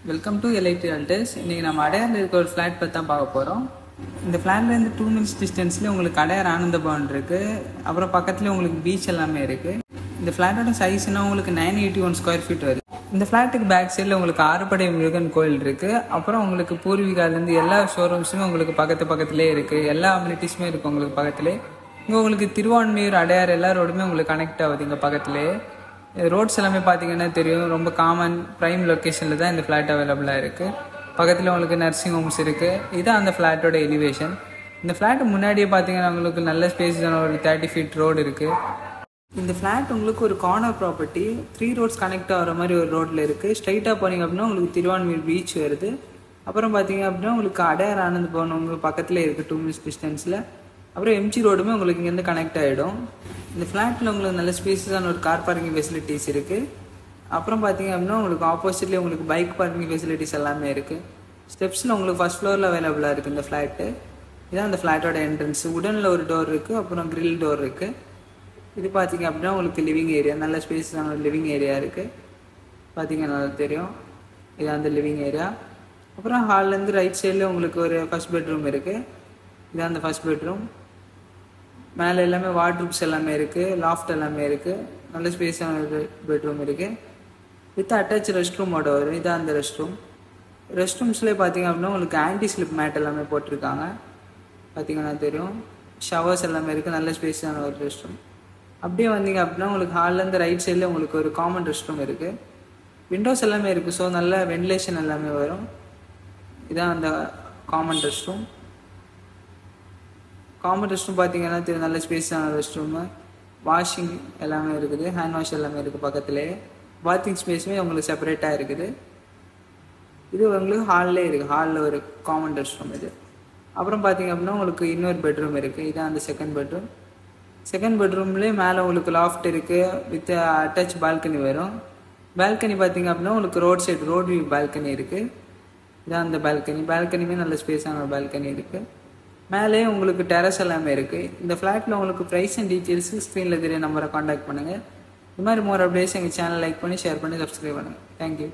Welcome to elite realtors. இன்றைக்கி நம்ம அடையாரில் இருக்க ஒரு ஃப்ளாட் பற்றி தான் பார்க்க போகிறோம். இந்த ஃப்ளாட்லேருந்து 2 minutes டிஸ்டன்ஸ்லேயே உங்களுக்கு அடையார் ஆனந்த பவன் இருக்குது. அப்புறம் பக்கத்துலேயே உங்களுக்கு பீச் எல்லாமே இருக்குது. இந்த ஃப்ளாட்டோட சைஸ்னால் உங்களுக்கு 981 ஸ்கொயர் ஃபீட் வருது. இந்த ஃப்ளாட்டுக்கு பேக் சைடில் உங்களுக்கு ஆறுபடை முருகன் கோயில் இருக்குது. அப்புறம் உங்களுக்கு பூர்வீகாலேருந்து எல்லா ஷோரூம்ஸுமே உங்களுக்கு பக்கத்துலேயே இருக்குது. எல்லா அம்யூனிட்டிஸுமே இருக்குது உங்களுக்கு பக்கத்துலேயே. இங்கே உங்களுக்கு திருவான்மியூர் அடையார் எல்லா ரோடுமே உங்களுக்கு கனெக்ட் ஆகுது. இங்கே பக்கத்துலேயே ரோட்ஸ் எல்லாமே பார்த்தீங்கன்னா தெரியும், ரொம்ப காமன் ப்ரைம் லொக்கேஷனில் தான் இந்த ஃப்ளாட் அவைலபிளாக இருக்குது. பக்கத்தில் உங்களுக்கு நர்சிங் ஹோம்ஸ் இருக்குது. இதுதான் அந்த ஃப்ளாட்டோட எலிவேஷன். இந்த ஃப்ளாட்டு முன்னாடியே பார்த்தீங்கன்னா உங்களுக்கு நல்ல ஸ்பேஸான ஒரு 30 feet ரோடு இருக்குது. இந்த ஃப்ளாட் உங்களுக்கு ஒரு கார்னர் ப்ராப்பர்ட்டி, 3 roads கனெக்ட் ஆகிற மாதிரி ஒரு ரோட்டில் இருக்குது. ஸ்ட்ரைட்டாக போனீங்க அப்படின்னா உங்களுக்கு திருவான்மியூர் பீச் வருது. அப்புறம் பார்த்தீங்க அப்படின்னா உங்களுக்கு அடையார் ஆனந்த் பவன் உங்களுக்கு பக்கத்தில் இருக்குது 2 minutes டிஸ்டன்ஸில். அப்புறம் எம்ஜி ரோடுமே உங்களுக்கு இங்கேருந்து கனெக்ட் ஆகிடும். இந்த ஃப்ளாட்டில் உங்களுக்கு நல்ல ஸ்பேஸஸான ஒரு கார் பார்க்கிங் ஃபெசிலிட்டிஸ் இருக்குது. அப்புறம் பார்த்தீங்க அப்படின்னா உங்களுக்கு ஆப்போசிட்லேயே உங்களுக்கு பைக் பார்க்கிங் ஃபெசிலிட்டிஸ் எல்லாமே இருக்குது. ஸ்டெப்ஸில் உங்களுக்கு ஃபஸ்ட் ஃப்ளோரில் அவைலபிளாக இருக்குது இந்த ஃப்ளாட்டு. இதுதான் அந்த ஃப்ளாட்டோட என்ட்ரன்ஸ். உடனில் ஒரு டோர் இருக்குது, அப்புறம் கிரில் டோர் இருக்குது. இது பார்த்தீங்க அப்படின்னா உங்களுக்கு லிவிங் ஏரியா, நல்ல ஸ்பேஸான ஒரு லிவிங் ஏரியா இருக்குது. பார்த்தீங்கன்னா நல்லா தெரியும், இதான் அந்த லிவிங் ஏரியா. அப்புறம் ஹால்லேருந்து ரைட் சைடில் உங்களுக்கு ஒரு ஃபஸ்ட் பெட்ரூம் இருக்குது. இதான் அந்த ஃபஸ்ட் பெட்ரூம். மேலே எல்லாமே வார்ட்ரூப்ஸ் எல்லாமே இருக்குது, லாஃப்ட் எல்லாமே இருக்குது. நல்ல ஸ்பேஸான ஒரு பெட்ரூம் இருக்குது. வித் அட்டாச் ரெஸ்ட் ரூமோட வரும். இதான் அந்த ரெஸ்ட் ரூம். ரெஸ்ட் ரூம்ஸ்லேயே பார்த்தீங்க அப்படின்னா உங்களுக்கு ஆன்டி ஸ்லிப் மேட் எல்லாமே போட்டிருக்காங்க. பார்த்தீங்கன்னா தெரியும், ஷவர்ஸ் எல்லாமே இருக்குது. நல்ல ஸ்பேஸான ஒரு ரெஸ்ட் ரூம். அப்படியே வந்தீங்க அப்படின்னா உங்களுக்கு ஹால்லேருந்து ரைட் சைடில் உங்களுக்கு ஒரு காமன் ரெஸ்ட் ரூம் இருக்குது. விண்டோஸ் எல்லாமே இருக்குது, ஸோ நல்ல வென்டிலேஷன் எல்லாமே வரும். இதான் அந்த common rest room. Common rest room பார்த்தீங்கன்னா நல்ல ஸ்பேஸான ரெஸ்ட் ரூமு, வாஷிங் எல்லாமே இருக்குது, ஹேண்ட் வாஷ் எல்லாமே இருக்குது பக்கத்துலேயே. பாத்திங் ஸ்பேஸுமே உங்களுக்கு செப்பரேட்டாக இருக்குது. இது உங்களுக்கு ஹால்லே இருக்குது, ஹாலில் ஒரு காமன் ரெஸ்ட் ரூம் இது. அப்புறம் பார்த்தீங்க அப்படின்னா உங்களுக்கு இன்னொரு பெட்ரூம் இருக்குது. இதுதான் அந்த செகண்ட் பெட்ரூம். செகண்ட் பெட்ரூம்லேயே மேலே உங்களுக்கு லாஃப்ட் இருக்குது, வித் அட்டாச் பால்கனி வரும். பால்கனி பார்த்தீங்க அப்படின்னா உங்களுக்கு road side road view balcony இருக்குது. இதான் அந்த பால்கனி. பால்கனியுமே நல்ல ஸ்பேஸான ஒரு பால்கனி இருக்குது. மேலே உங்களுக்கு டெரஸ் எல்லாமே இருக்குது. இந்த ஃப்ளாட்டில் உங்களுக்கு ப்ரைஸ் அண்ட் டீட்டெயில்ஸ் ஸ்க்ரீனில் தெரிய நம்பரை காண்டாக்ட் பண்ணுங்கள். இது மாதிரி மோர் அப்டேட்ஸ் எங்கள் சேனல் லைக் பண்ணி ஷேர் பண்ணி சப்ஸ்கிரைப் பண்ணுங்கள். தேங்க்யூ.